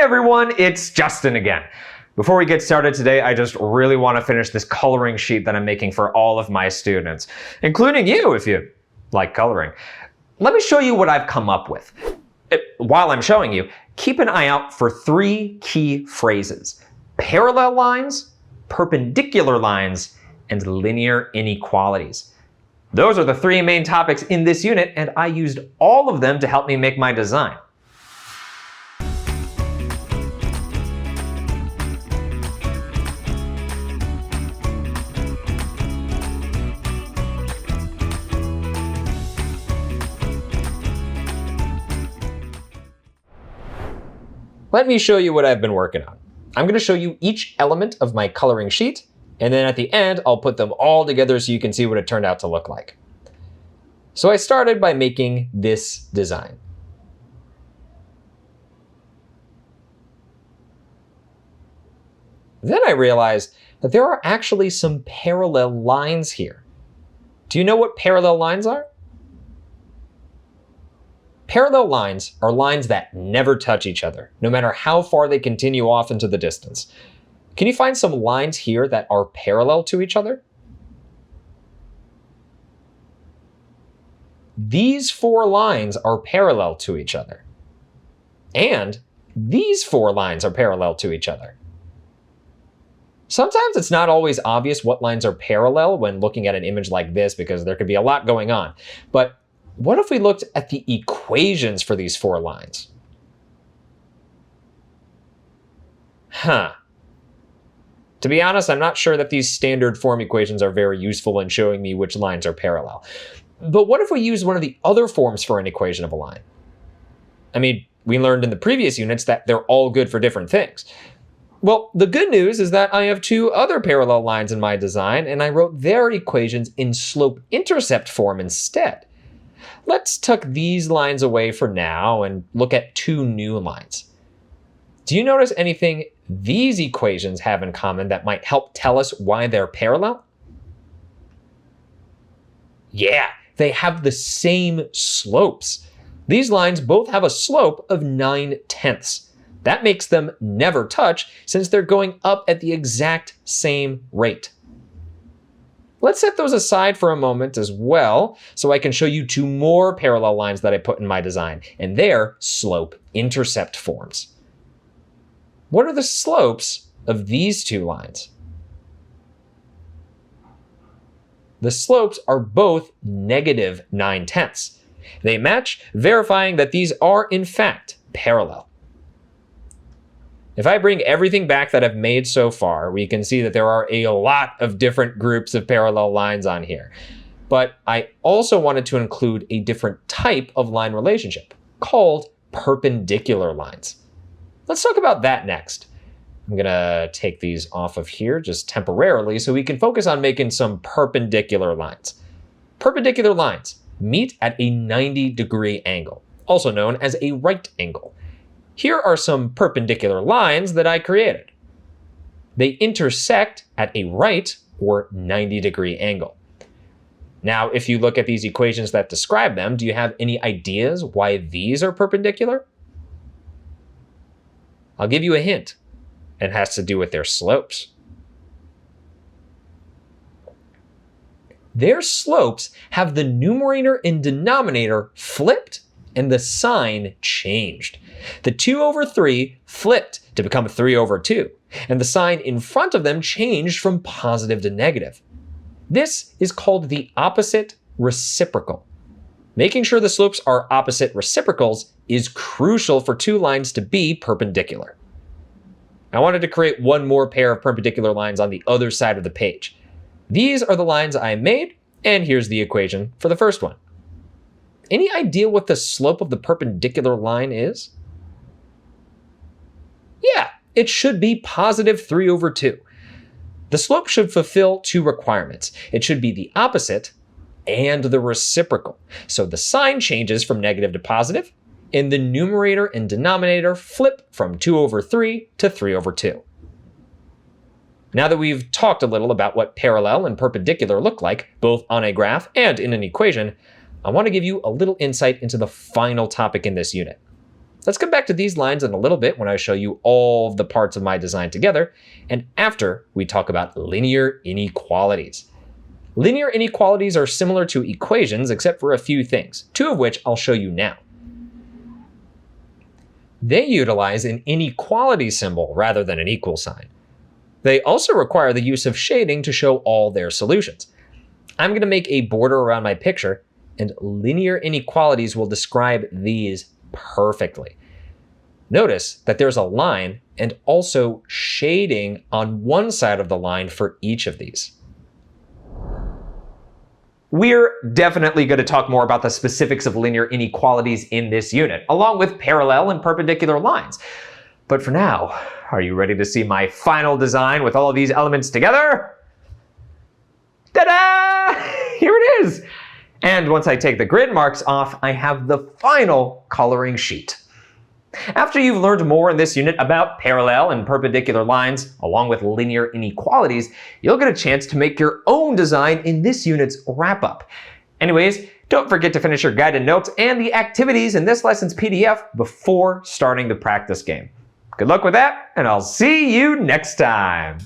everyone, it's Justin again. Before we get started today, I just really want to finish this coloring sheet that I'm making for all of my students, including you if you like coloring. Let me show you what I've come up with. While I'm showing you, keep an eye out for three key phrases: parallel lines, perpendicular lines, and linear inequalities. Those are the three main topics in this unit, and I used all of them to help me make my design. Let me show you what I've been working on. I'm going to show you each element of my coloring sheet, and then at the end, I'll put them all together so you can see what it turned out to look like. So I started by making this design. Then I realized that there are actually some parallel lines here. Do you know what parallel lines are? Parallel lines are lines that never touch each other, no matter how far they continue off into the distance. Can you find some lines here that are parallel to each other? These four lines are parallel to each other. And these four lines are parallel to each other. Sometimes it's not always obvious what lines are parallel when looking at an image like this because there could be a lot going on. But what if we looked at the equations for these four lines? To be honest, I'm not sure that these standard form equations are very useful in showing me which lines are parallel. But what if we use one of the other forms for an equation of a line? I mean, we learned in the previous units that they're all good for different things. Well, the good news is that I have two other parallel lines in my design, and I wrote their equations in slope-intercept form instead. Let's tuck these lines away for now and look at two new lines. Do you notice anything these equations have in common that might help tell us why they're parallel? Yeah, they have the same slopes. These lines both have a slope of 9/10. That makes them never touch since they're going up at the exact same rate. Let's set those aside for a moment as well so I can show you two more parallel lines that I put in my design, and they're slope-intercept forms. What are the slopes of these two lines? The slopes are both -9/10. They match, verifying that these are in fact parallel. If I bring everything back that I've made so far, we can see that there are a lot of different groups of parallel lines on here. But I also wanted to include a different type of line relationship called perpendicular lines. Let's talk about that next. I'm gonna take these off of here just temporarily so we can focus on making some perpendicular lines. Perpendicular lines meet at a 90-degree angle, also known as a right angle. Here are some perpendicular lines that I created. They intersect at a right or 90-degree angle. Now, if you look at these equations that describe them, do you have any ideas why these are perpendicular? I'll give you a hint. It has to do with their slopes. Their slopes have the numerator and denominator flipped and the sign changed. The 2/3 flipped to become 3/2, and the sign in front of them changed from positive to negative. This is called the opposite reciprocal. Making sure the slopes are opposite reciprocals is crucial for two lines to be perpendicular. I wanted to create one more pair of perpendicular lines on the other side of the page. These are the lines I made, and here's the equation for the first one. Any idea what the slope of the perpendicular line is? Yeah, it should be positive 3/2. The slope should fulfill two requirements. It should be the opposite and the reciprocal. So the sign changes from negative to positive, and the numerator and denominator flip from 2/3 to 3/2. Now that we've talked a little about what parallel and perpendicular look like, both on a graph and in an equation, I want to give you a little insight into the final topic in this unit. Let's come back to these lines in a little bit when I show you all of the parts of my design together, and after we talk about linear inequalities. Linear inequalities are similar to equations except for a few things, two of which I'll show you now. They utilize an inequality symbol rather than an equal sign. They also require the use of shading to show all their solutions. I'm going to make a border around my picture, and linear inequalities will describe these perfectly. Notice that there's a line and also shading on one side of the line for each of these. We're definitely going to talk more about the specifics of linear inequalities in this unit, along with parallel and perpendicular lines. But for now, are you ready to see my final design with all of these elements together? Ta-da! Here it is! And once I take the grid marks off, I have the final coloring sheet. After you've learned more in this unit about parallel and perpendicular lines, along with linear inequalities, you'll get a chance to make your own design in this unit's wrap-up. Anyways, don't forget to finish your guided notes and the activities in this lesson's PDF before starting the practice game. Good luck with that, and I'll see you next time.